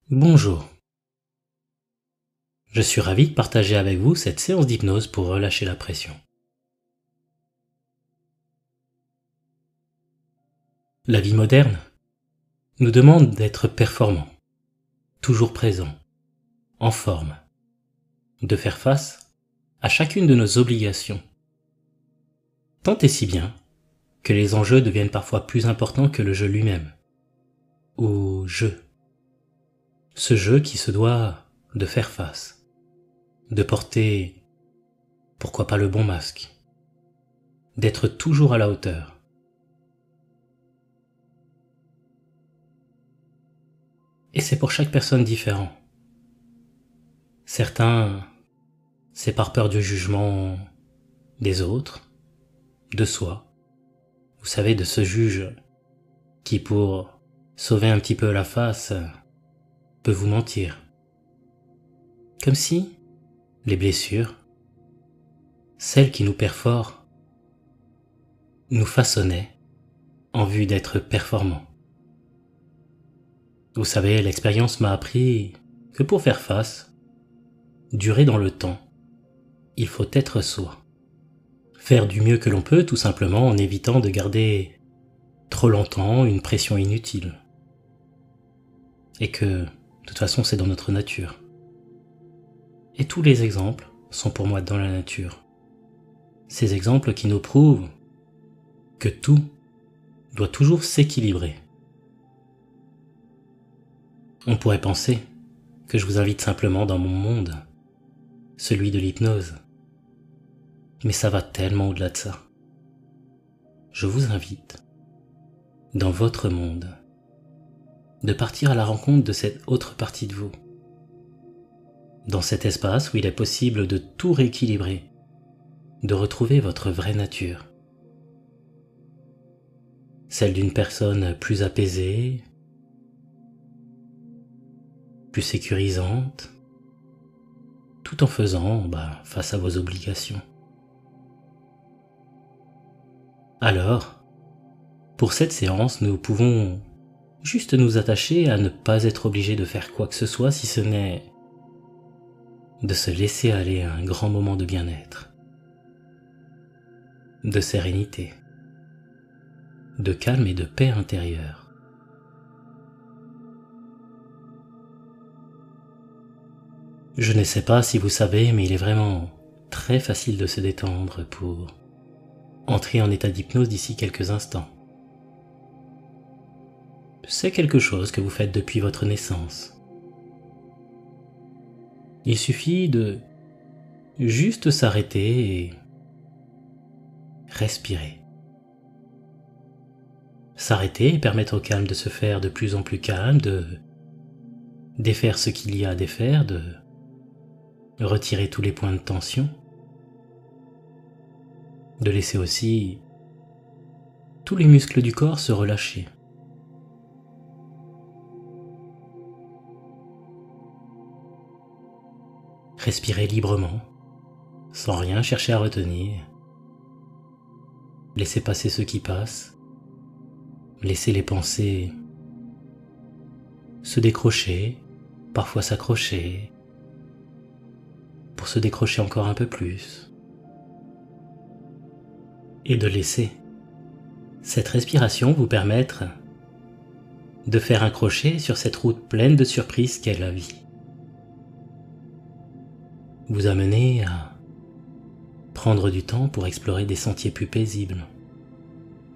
Bonjour, je suis ravi de partager avec vous cette séance d'hypnose pour relâcher la pression. La vie moderne nous demande d'être performants, toujours présents, en forme, de faire face à chacune de nos obligations. Tant et si bien que les enjeux deviennent parfois plus importants que le jeu lui-même, ou jeu. Ce jeu qui se doit de faire face, de porter, pourquoi pas le bon masque, d'être toujours à la hauteur. Et c'est pour chaque personne différent. Certains, c'est par peur du jugement des autres, de soi. Vous savez, de ce juge qui, pour sauver un petit peu la face, peut vous mentir. Comme si les blessures, celles qui nous perforent, nous façonnaient en vue d'être performants. Vous savez, l'expérience m'a appris que pour faire face, durer dans le temps, il faut être soi. Faire du mieux que l'on peut, tout simplement en évitant de garder trop longtemps une pression inutile. Et que, de toute façon, c'est dans notre nature. Et tous les exemples sont pour moi dans la nature. Ces exemples qui nous prouvent que tout doit toujours s'équilibrer. On pourrait penser que je vous invite simplement dans mon monde, celui de l'hypnose. Mais ça va tellement au-delà de ça. Je vous invite, dans votre monde, de partir à la rencontre de cette autre partie de vous. Dans cet espace où il est possible de tout rééquilibrer, de retrouver votre vraie nature. Celle d'une personne plus apaisée, plus sécurisante, tout en faisant face à vos obligations. Alors, pour cette séance, nous pouvons juste nous attacher à ne pas être obligés de faire quoi que ce soit si ce n'est de se laisser aller à un grand moment de bien-être, de sérénité, de calme et de paix intérieure. Je ne sais pas si vous savez, mais il est vraiment très facile de se détendre pour entrer en état d'hypnose d'ici quelques instants. C'est quelque chose que vous faites depuis votre naissance. Il suffit de juste s'arrêter et respirer. S'arrêter et permettre au calme de se faire de plus en plus calme, de défaire ce qu'il y a à défaire, de retirer tous les points de tension, de laisser aussi tous les muscles du corps se relâcher. Respirez librement, sans rien chercher à retenir. Laissez passer ce qui passe. Laissez les pensées se décrocher, parfois s'accrocher, pour se décrocher encore un peu plus. Et de laisser cette respiration vous permettre de faire un crochet sur cette route pleine de surprises qu'est la vie. Vous amener à prendre du temps pour explorer des sentiers plus paisibles,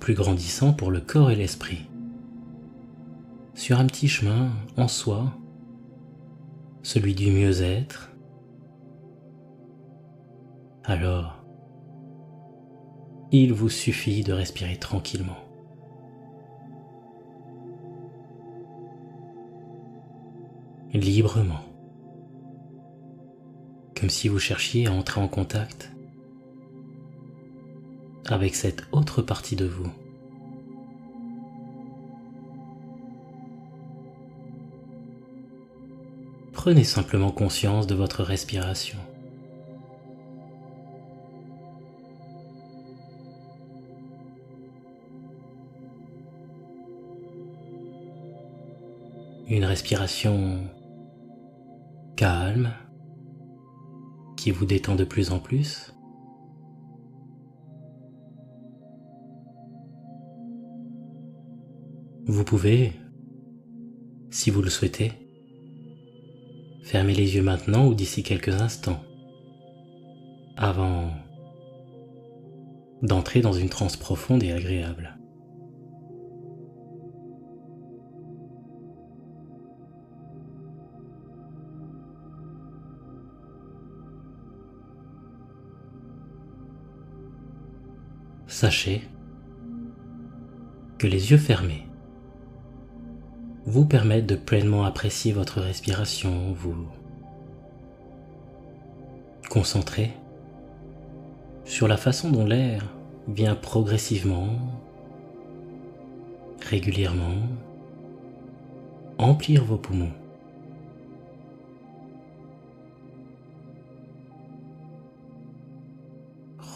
plus grandissants pour le corps et l'esprit. Sur un petit chemin en soi, celui du mieux-être. Alors, il vous suffit de respirer tranquillement. Librement. Comme si vous cherchiez à entrer en contact avec cette autre partie de vous. Prenez simplement conscience de votre respiration. Une respiration calme, qui vous détend de plus en plus. Vous pouvez, si vous le souhaitez, fermer les yeux maintenant ou d'ici quelques instants, avant d'entrer dans une transe profonde et agréable. Sachez que les yeux fermés vous permettent de pleinement apprécier votre respiration, vous concentrer sur la façon dont l'air vient progressivement, régulièrement, emplir vos poumons.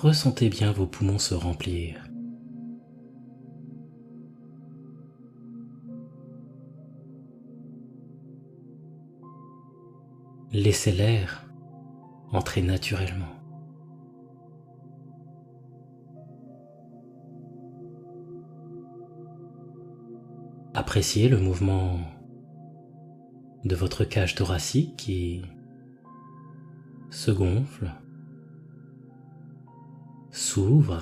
Ressentez bien vos poumons se remplir. Laissez l'air entrer naturellement. Appréciez le mouvement de votre cage thoracique qui se gonfle, s'ouvre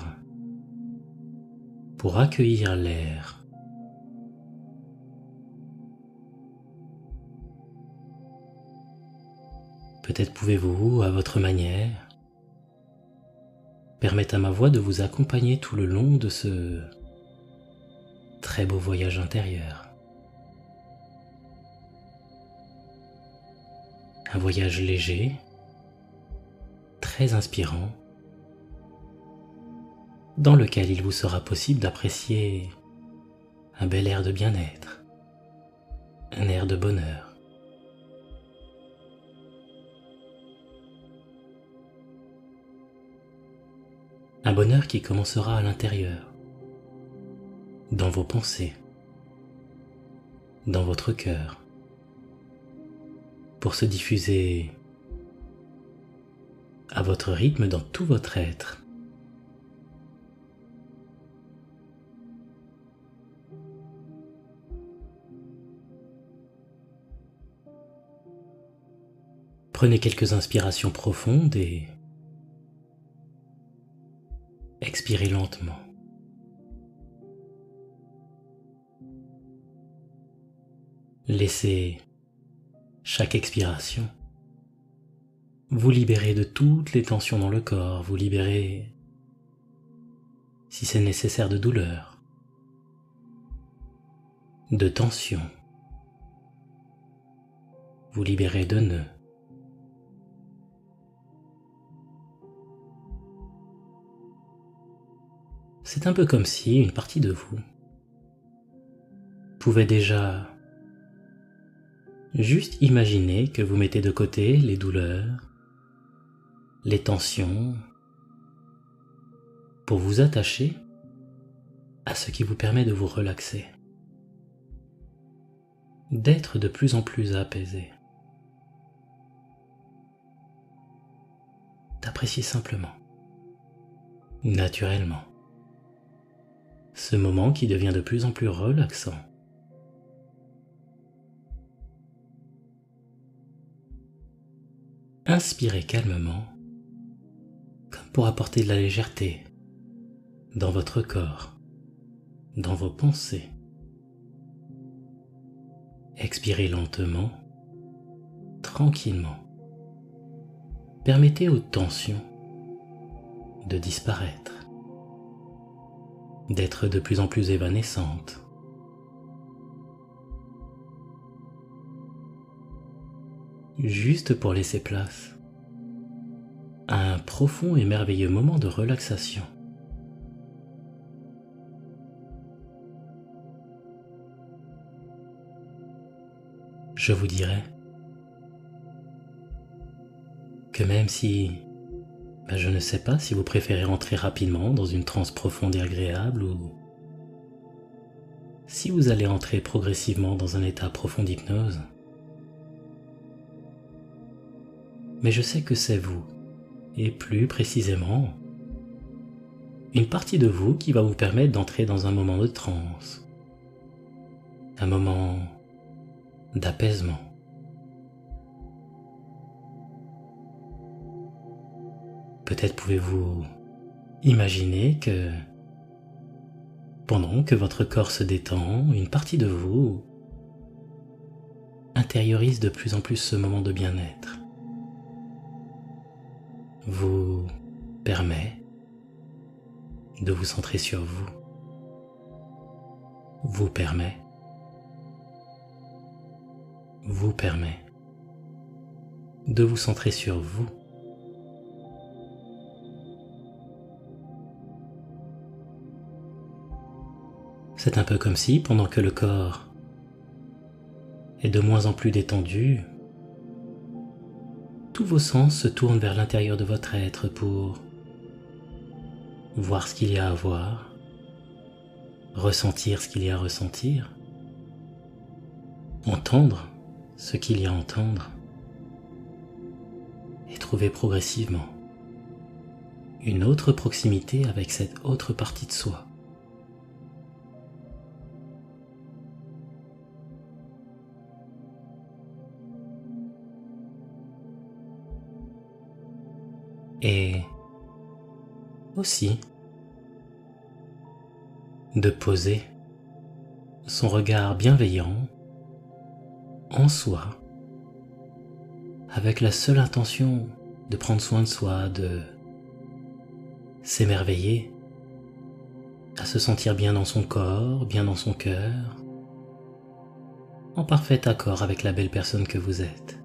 pour accueillir l'air. Peut-être pouvez-vous, à votre manière, permettre à ma voix de vous accompagner tout le long de ce très beau voyage intérieur. Un voyage léger, très inspirant, dans lequel il vous sera possible d'apprécier un bel air de bien-être, un air de bonheur. Un bonheur qui commencera à l'intérieur, dans vos pensées, dans votre cœur, pour se diffuser à votre rythme dans tout votre être. Prenez quelques inspirations profondes et expirez lentement. Laissez chaque expiration vous libérer de toutes les tensions dans le corps, vous libérer, si c'est nécessaire, de douleur, de tension, vous libérer de nœuds. C'est un peu comme si une partie de vous pouvait déjà juste imaginer que vous mettez de côté les douleurs, les tensions, pour vous attacher à ce qui vous permet de vous relaxer, d'être de plus en plus apaisé, d'apprécier simplement, naturellement, ce moment qui devient de plus en plus relaxant. Inspirez calmement, comme pour apporter de la légèreté dans votre corps, dans vos pensées. Expirez lentement, tranquillement. Permettez aux tensions de disparaître, d'être de plus en plus évanescentes. Juste pour laisser place à un profond et merveilleux moment de relaxation. Je vous dirais que même si, je ne sais pas si vous préférez entrer rapidement dans une transe profonde et agréable ou si vous allez entrer progressivement dans un état profond d'hypnose, mais je sais que c'est vous, et plus précisément, une partie de vous qui va vous permettre d'entrer dans un moment de transe, un moment d'apaisement. Peut-être pouvez-vous imaginer que pendant que votre corps se détend, une partie de vous intériorise de plus en plus ce moment de bien-être, vous permet de vous centrer sur vous, vous permet de vous centrer sur vous. C'est un peu comme si, pendant que le corps est de moins en plus détendu, tous vos sens se tournent vers l'intérieur de votre être pour voir ce qu'il y a à voir, ressentir ce qu'il y a à ressentir, entendre ce qu'il y a à entendre, et trouver progressivement une autre proximité avec cette autre partie de soi. Et aussi de poser son regard bienveillant en soi avec la seule intention de prendre soin de soi, de s'émerveiller, à se sentir bien dans son corps, bien dans son cœur, en parfait accord avec la belle personne que vous êtes.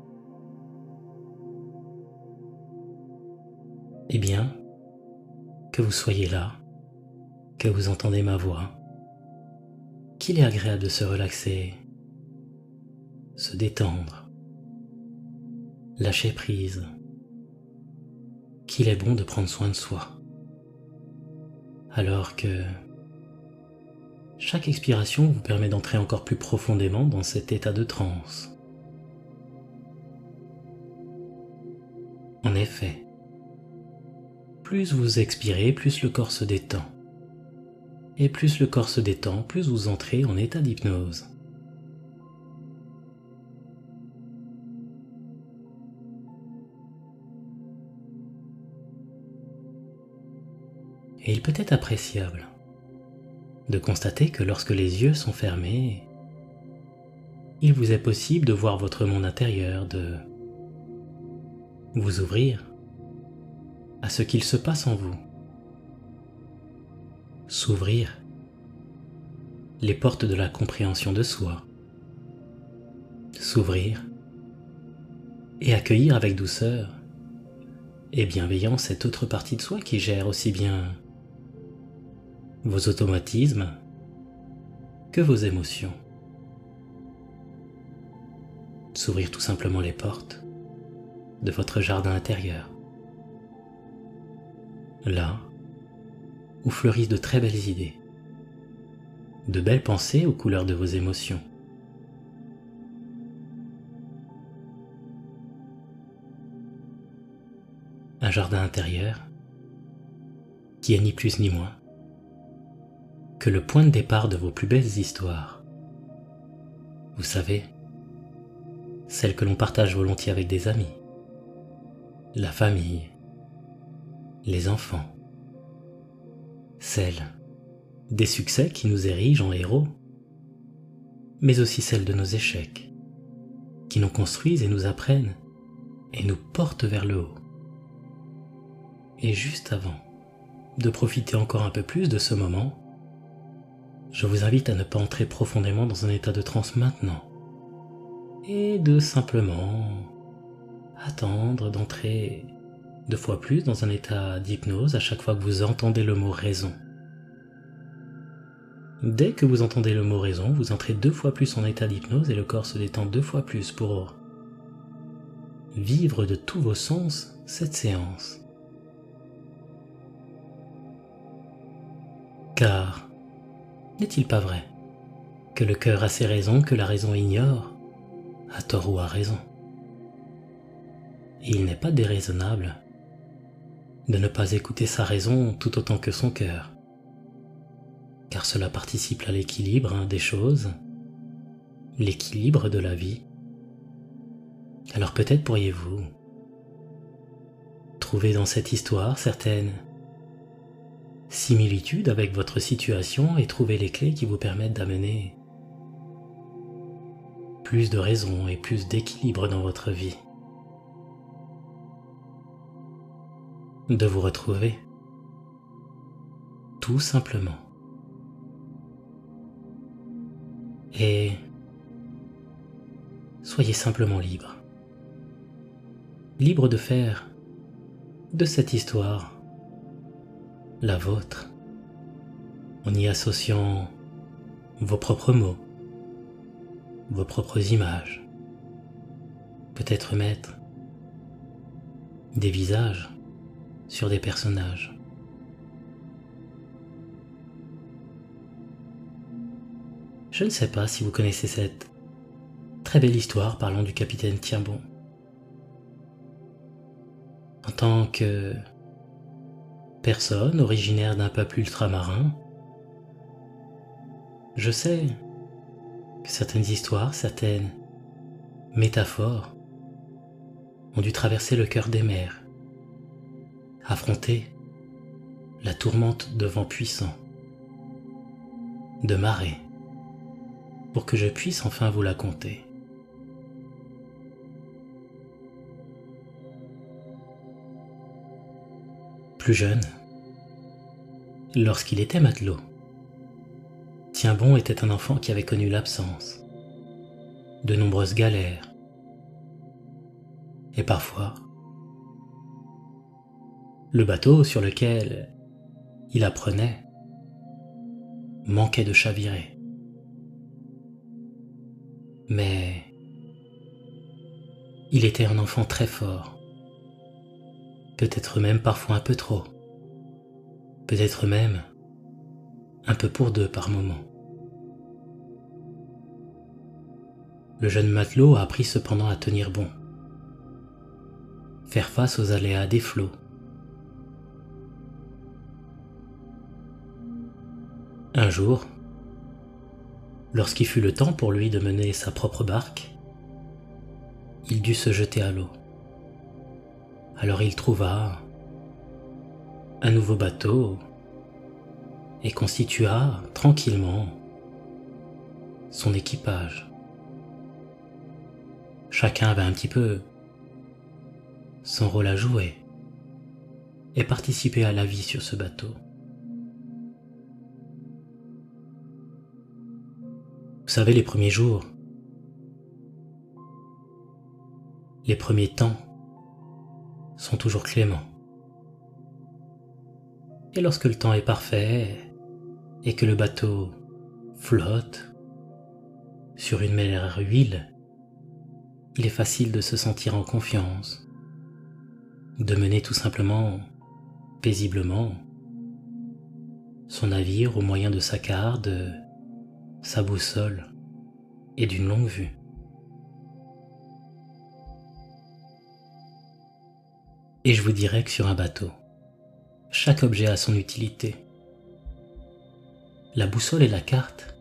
Eh bien, que vous soyez là, que vous entendez ma voix, qu'il est agréable de se relaxer, se détendre, lâcher prise, qu'il est bon de prendre soin de soi, alors que chaque expiration vous permet d'entrer encore plus profondément dans cet état de transe. En effet, plus vous expirez, plus le corps se détend. Et plus le corps se détend, plus vous entrez en état d'hypnose. Et il peut être appréciable de constater que lorsque les yeux sont fermés, il vous est possible de voir votre monde intérieur, de vous ouvrir à ce qu'il se passe en vous. S'ouvrir les portes de la compréhension de soi. S'ouvrir et accueillir avec douceur et bienveillance cette autre partie de soi qui gère aussi bien vos automatismes que vos émotions. S'ouvrir tout simplement les portes de votre jardin intérieur. Là où fleurissent de très belles idées, de belles pensées aux couleurs de vos émotions. Un jardin intérieur qui est ni plus ni moins que le point de départ de vos plus belles histoires. Vous savez, celles que l'on partage volontiers avec des amis, la famille, les enfants, celles des succès qui nous érigent en héros, mais aussi celles de nos échecs, qui nous construisent et nous apprennent et nous portent vers le haut. Et juste avant de profiter encore un peu plus de ce moment, je vous invite à ne pas entrer profondément dans un état de transe maintenant, et de simplement attendre d'entrer 2 fois plus dans un état d'hypnose à chaque fois que vous entendez le mot raison. Dès que vous entendez le mot raison, vous entrez 2 fois plus en état d'hypnose et le corps se détend 2 fois plus pour vivre de tous vos sens cette séance. Car n'est-il pas vrai que le cœur a ses raisons que la raison ignore, à tort ou à raison? Et il n'est pas déraisonnable de ne pas écouter sa raison tout autant que son cœur, car cela participe à l'équilibre des choses, l'équilibre de la vie. Alors peut-être pourriez-vous trouver dans cette histoire certaines similitudes avec votre situation et trouver les clés qui vous permettent d'amener plus de raison et plus d'équilibre dans votre vie. De vous retrouver, tout simplement. Et soyez simplement libre. Libre de faire de cette histoire la vôtre, en y associant vos propres mots, vos propres images, peut-être mettre des visages sur des personnages. Je ne sais pas si vous connaissez cette très belle histoire parlant du capitaine Tiens-Bon. En tant que personne originaire d'un peuple ultramarin, je sais que certaines histoires, certaines métaphores ont dû traverser le cœur des mers, affronter la tourmente de vents puissants, de marées, pour que je puisse enfin vous la conter. Plus jeune, lorsqu'il était matelot, Tiens-Bon était un enfant qui avait connu l'absence, de nombreuses galères, et parfois, le bateau sur lequel il apprenait manquait de chavirer. Mais il était un enfant très fort, peut-être même parfois un peu trop, peut-être même un peu pour deux par moment. Le jeune matelot a appris cependant à tenir bon, faire face aux aléas des flots. Un jour, lorsqu'il fut le temps pour lui de mener sa propre barque, il dut se jeter à l'eau. Alors il trouva un nouveau bateau et constitua tranquillement son équipage. Chacun avait un petit peu son rôle à jouer et participer à la vie sur ce bateau. Vous savez, les premiers jours, les premiers temps sont toujours cléments. Et lorsque le temps est parfait et que le bateau flotte sur une mer huile, il est facile de se sentir en confiance, de mener tout simplement, paisiblement, son navire au moyen de sa quarte, de sa boussole et d'une longue vue. Et je vous dirais que sur un bateau, chaque objet a son utilité. La boussole et la carte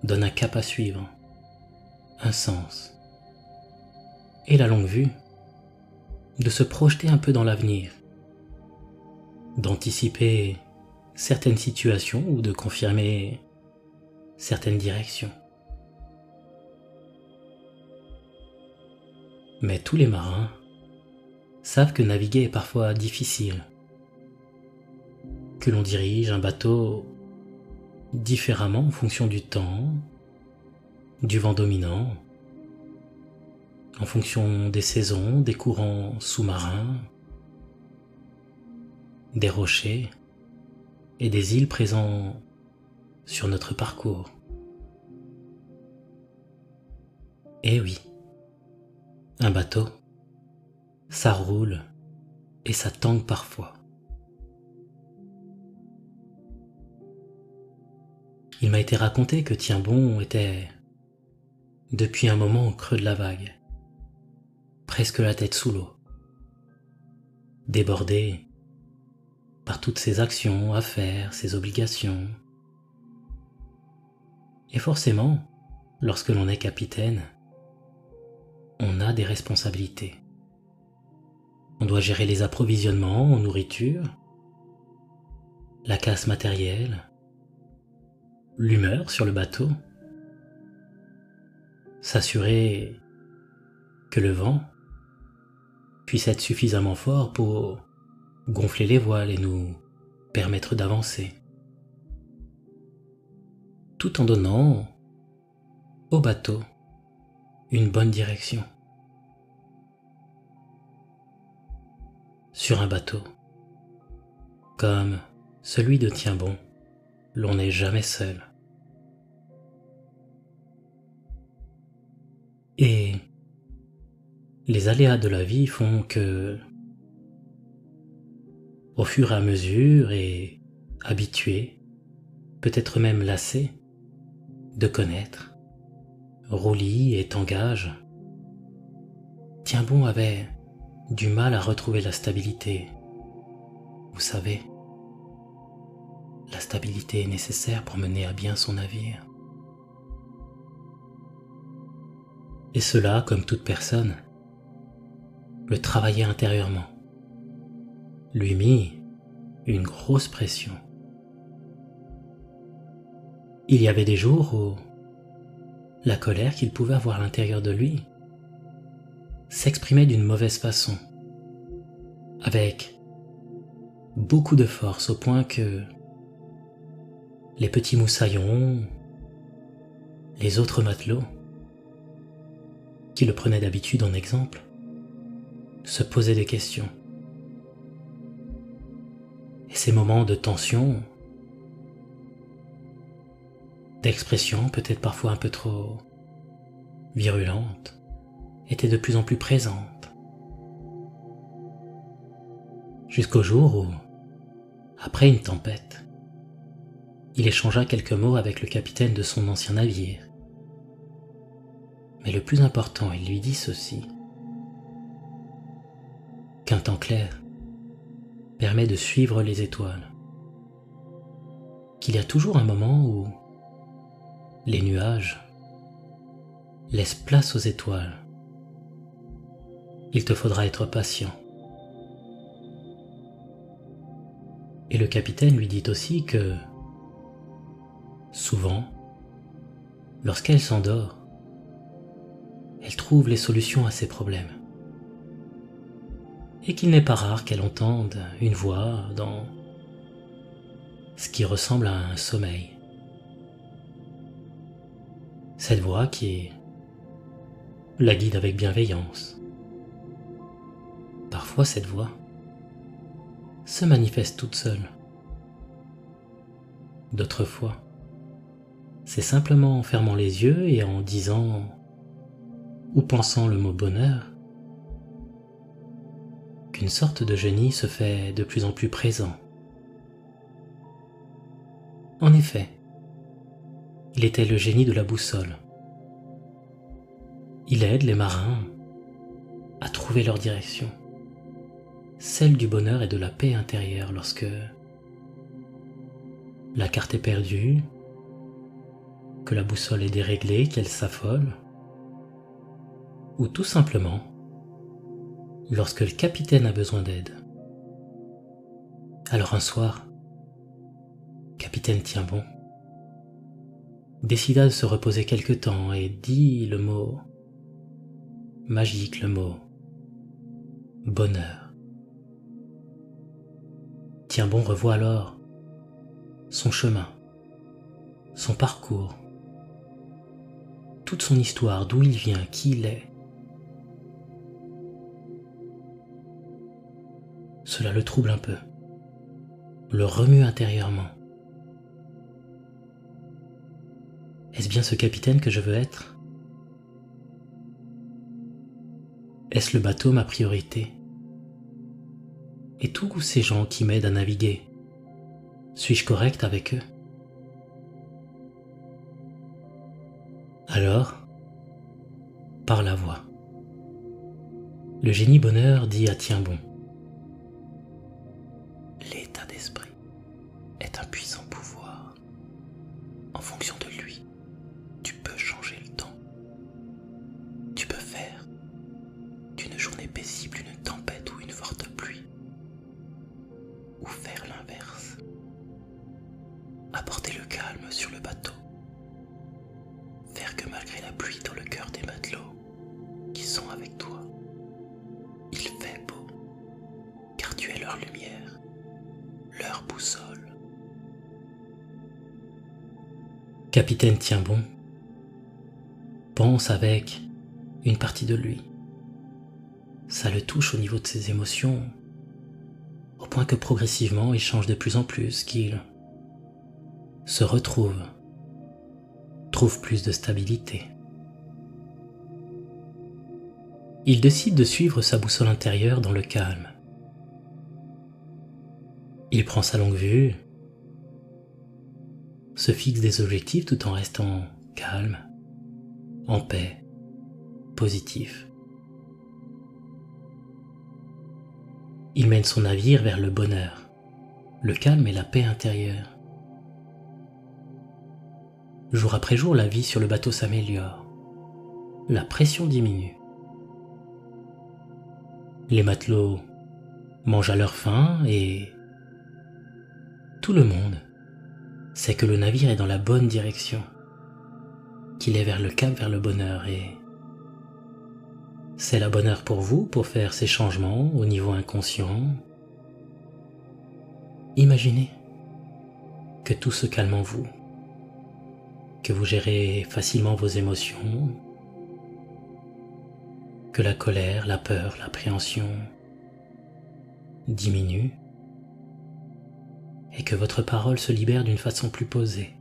donnent un cap à suivre, un sens. Et la longue vue, de se projeter un peu dans l'avenir, d'anticiper certaines situations ou de confirmer certaines directions. Mais tous les marins savent que naviguer est parfois difficile, que l'on dirige un bateau différemment en fonction du temps, du vent dominant, en fonction des saisons, des courants sous-marins, des rochers et des îles présents sur notre parcours. Eh oui, un bateau, ça roule et ça tangue parfois. Il m'a été raconté que Tiens-Bon était depuis un moment au creux de la vague. presque la tête sous l'eau, débordé par toutes ses actions à faire, ses obligations. Et forcément, lorsque l'on est capitaine, on a des responsabilités. On doit gérer les approvisionnements en nourriture, la casse matérielle, l'humeur sur le bateau, s'assurer que le vent puisse être suffisamment fort pour gonfler les voiles et nous permettre d'avancer, tout en donnant au bateau une bonne direction. Sur un bateau, comme celui de Tiens-Bon, l'on n'est jamais seul. Et les aléas de la vie font que, au fur et à mesure et habitué, peut-être même lassé, de connaître roulis et tangage, Tiens-Bon avait du mal à retrouver la stabilité. Vous savez, la stabilité est nécessaire pour mener à bien son navire. Et cela, comme toute personne, le travaillait intérieurement, lui mit une grosse pression. Il y avait des jours où la colère qu'il pouvait avoir à l'intérieur de lui s'exprimait d'une mauvaise façon, avec beaucoup de force au point que les petits moussaillons, les autres matelots, qui le prenaient d'habitude en exemple, se posaient des questions. Et ces moments de tension, d'expression peut-être parfois un peu trop virulente, étaient de plus en plus présentes. Jusqu'au jour où, après une tempête, il échangea quelques mots avec le capitaine de son ancien navire. Mais le plus important, il lui dit ceci: qu'un temps clair permet de suivre les étoiles, qu'il y a toujours un moment où les nuages laissent place aux étoiles. Il te faudra être patient. Et le capitaine lui dit aussi que, souvent, lorsqu'elle s'endort, elle trouve les solutions à ses problèmes. Et qu'il n'est pas rare qu'elle entende une voix dans ce qui ressemble à un sommeil. Cette voix qui la guide avec bienveillance. Parfois cette voix se manifeste toute seule. D'autres fois, c'est simplement en fermant les yeux et en disant ou pensant le mot bonheur qu'une sorte de génie se fait de plus en plus présent. En effet, il était le génie de la boussole. Il aide les marins à trouver leur direction, celle du bonheur et de la paix intérieure lorsque la carte est perdue, que la boussole est déréglée, qu'elle s'affole, ou tout simplement lorsque le capitaine a besoin d'aide. Alors un soir, capitaine Tiens-Bon décida de se reposer quelque temps et dit le mot magique, le mot bonheur. Tiens-Bon revoit alors son chemin, son parcours, toute son histoire, d'où il vient, qui il est. Cela le trouble un peu, le remue intérieurement. Est-ce bien ce capitaine que je veux être? Est-ce le bateau ma priorité? Et tous ces gens qui m'aident à naviguer, suis-je correct avec eux? Alors, par la voix, Le génie bonheur dit à Tiens-Bon: l'état d'esprit est un puissant pouvoir. En fonction de lui, tu peux changer le temps. Tu peux faire d'une journée paisible une tempête ou une forte pluie. Ou faire l'inverse. Apporter le calme sur le bateau. Faire que malgré la pluie dans le cœur des matelots qui sont avec toi, il fait beau, car tu es leur lumière, leur boussole. Capitaine Tiens-Bon pense avec une partie de lui. Ça le touche au niveau de ses émotions, au point que progressivement il change de plus en plus, qu'il se retrouve, trouve plus de stabilité. Il décide de suivre sa boussole intérieure dans le calme. Il prend sa longue vue, se fixe des objectifs tout en restant calme, en paix, positif. Il mène son navire vers le bonheur, le calme et la paix intérieure. Jour après jour, la vie sur le bateau s'améliore. La pression diminue. Les matelots mangent à leur faim et tout le monde sait que le navire est dans la bonne direction, qu'il est vers le cap, vers le bonheur, et c'est la bonne heure pour vous pour faire ces changements au niveau inconscient. Imaginez que tout se calme en vous, que vous gérez facilement vos émotions, que la colère, la peur, l'appréhension diminuent et que votre parole se libère d'une façon plus posée,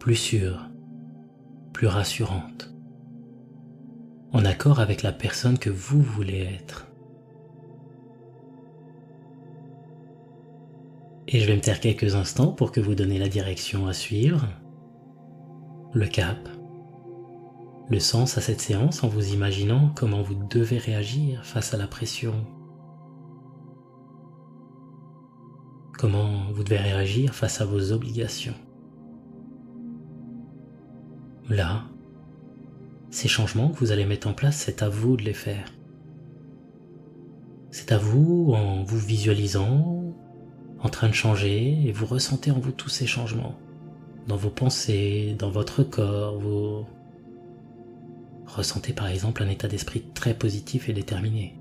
plus sûre, plus rassurante, en accord avec la personne que vous voulez être. Et je vais me taire quelques instants pour que vous donniez la direction à suivre, le cap, le sens à cette séance en vous imaginant comment vous devez réagir face à la pression. Comment vous devez réagir face à vos obligations. Là, ces changements que vous allez mettre en place, c'est à vous de les faire. C'est à vous en vous visualisant, en train de changer, et vous ressentez en vous tous ces changements. Dans vos pensées, dans votre corps, vous ressentez par exemple un état d'esprit très positif et déterminé.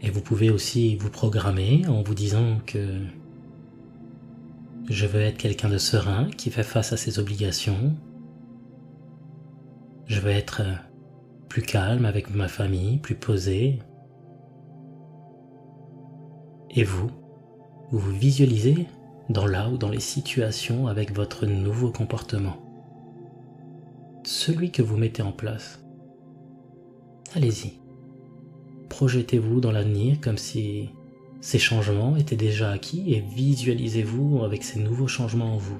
Et vous pouvez aussi vous programmer en vous disant que je veux être quelqu'un de serein qui fait face à ses obligations. Je veux être plus calme avec ma famille, plus posé. Et vous vous visualisez dans là ou dans les situations avec votre nouveau comportement. Celui que vous mettez en place. Allez-y. Projetez-vous dans l'avenir comme si ces changements étaient déjà acquis et visualisez-vous avec ces nouveaux changements en vous.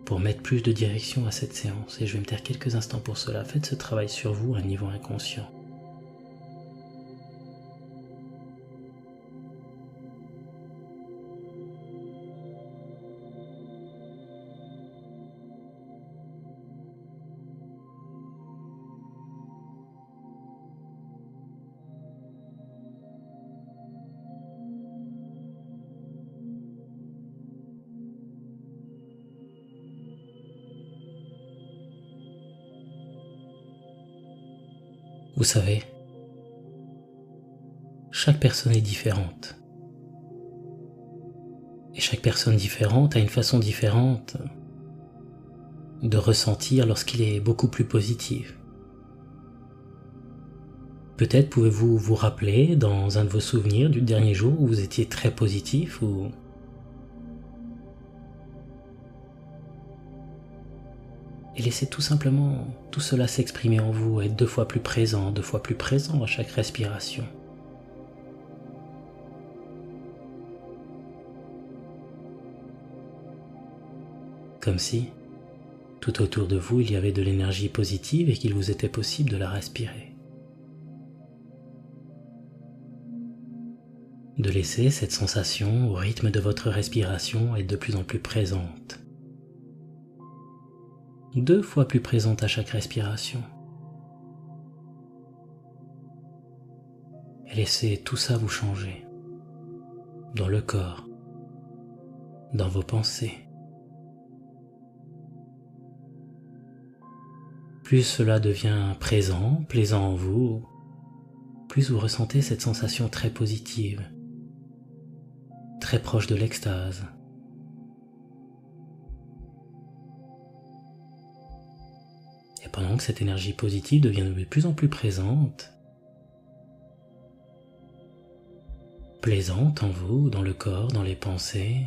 Pour mettre plus de direction à cette séance, et je vais me taire quelques instants pour cela, faites ce travail sur vous à un niveau inconscient. Vous savez, chaque personne est différente. Et chaque personne différente a une façon différente de ressentir lorsqu'il est beaucoup plus positif. Peut-être pouvez-vous vous rappeler dans un de vos souvenirs du dernier jour où vous étiez très positif ou et laissez tout simplement tout cela s'exprimer en vous, être 2 fois plus présent à chaque respiration. Comme si Tout autour de vous, il y avait de l'énergie positive et qu'il vous était possible de la respirer. De laisser cette sensation au rythme de votre respiration être de plus en plus présente. 2 fois plus présente à chaque respiration. Et laissez tout ça vous changer. Dans le corps, dans vos pensées. Plus cela devient présent, plaisant en vous, plus vous ressentez cette sensation très positive, très proche de l'extase. Et pendant que cette énergie positive devient de plus en plus présente, plaisante en vous, dans le corps, dans les pensées,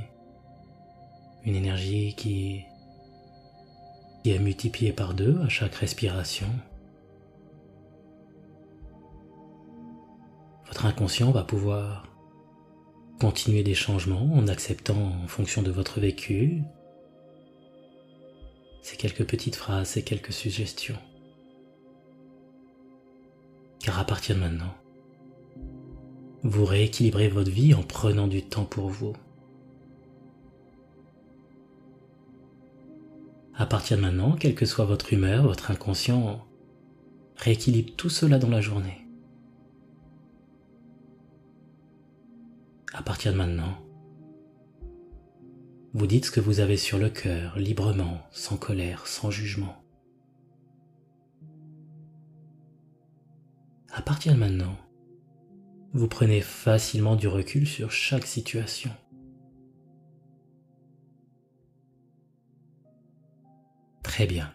une énergie qui est multipliée par 2 à chaque respiration. Votre inconscient va pouvoir continuer des changements en acceptant en fonction de votre vécu ces quelques petites phrases, ces quelques suggestions. Car à partir de maintenant, vous rééquilibrez votre vie en prenant du temps pour vous. À partir de maintenant, quelle que soit votre humeur, votre inconscient rééquilibre tout cela dans la journée. À partir de maintenant, vous dites ce que vous avez sur le cœur, librement, sans colère, sans jugement. À partir de maintenant, vous prenez facilement du recul sur chaque situation. Très bien.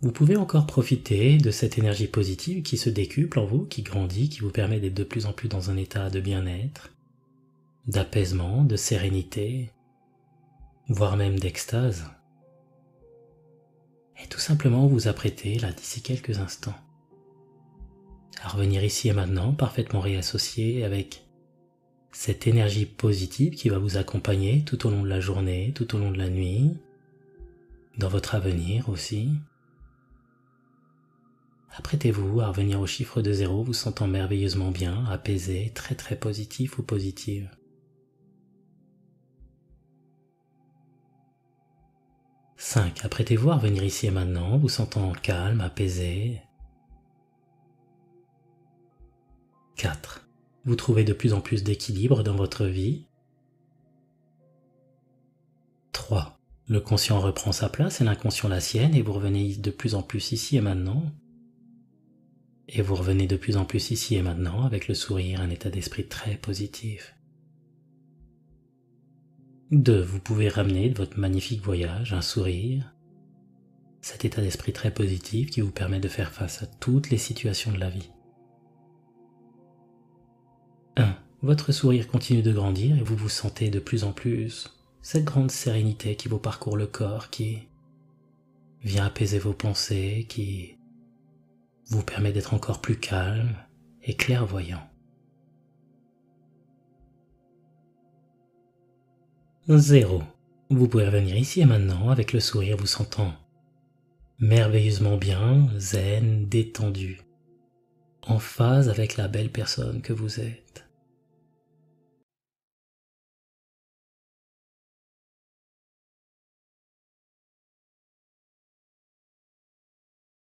Vous pouvez encore profiter de cette énergie positive qui se décuple en vous, qui grandit, qui vous permet d'être de plus en plus dans un état de bien-être, d'apaisement, de sérénité, voire même d'extase. Et tout simplement vous apprêter, là, d'ici quelques instants, à revenir ici et maintenant, parfaitement réassocié avec cette énergie positive qui va vous accompagner tout au long de la journée, tout au long de la nuit, dans votre avenir aussi. Apprêtez-vous à revenir au chiffre de 0, vous sentant merveilleusement bien, apaisé, très très positif ou positive. 5. Apprêtez-vous à revenir ici et maintenant, vous sentant calme, apaisé. 4. Vous trouvez de plus en plus d'équilibre dans votre vie. 3. Le conscient reprend sa place et l'inconscient la sienne et vous revenez de plus en plus ici et maintenant. Et vous revenez de plus en plus ici et maintenant avec le sourire, un état d'esprit très positif. 2. Vous pouvez ramener de votre magnifique voyage un sourire, cet état d'esprit très positif qui vous permet de faire face à toutes les situations de la vie. 1. Votre sourire continue de grandir et vous vous sentez de plus en plus cette grande sérénité qui vous parcourt le corps, qui vient apaiser vos pensées, qui vous permet d'être encore plus calme et clairvoyant. 0. Vous pouvez revenir ici et maintenant avec le sourire vous sentant merveilleusement bien, zen, détendu, en phase avec la belle personne que vous êtes.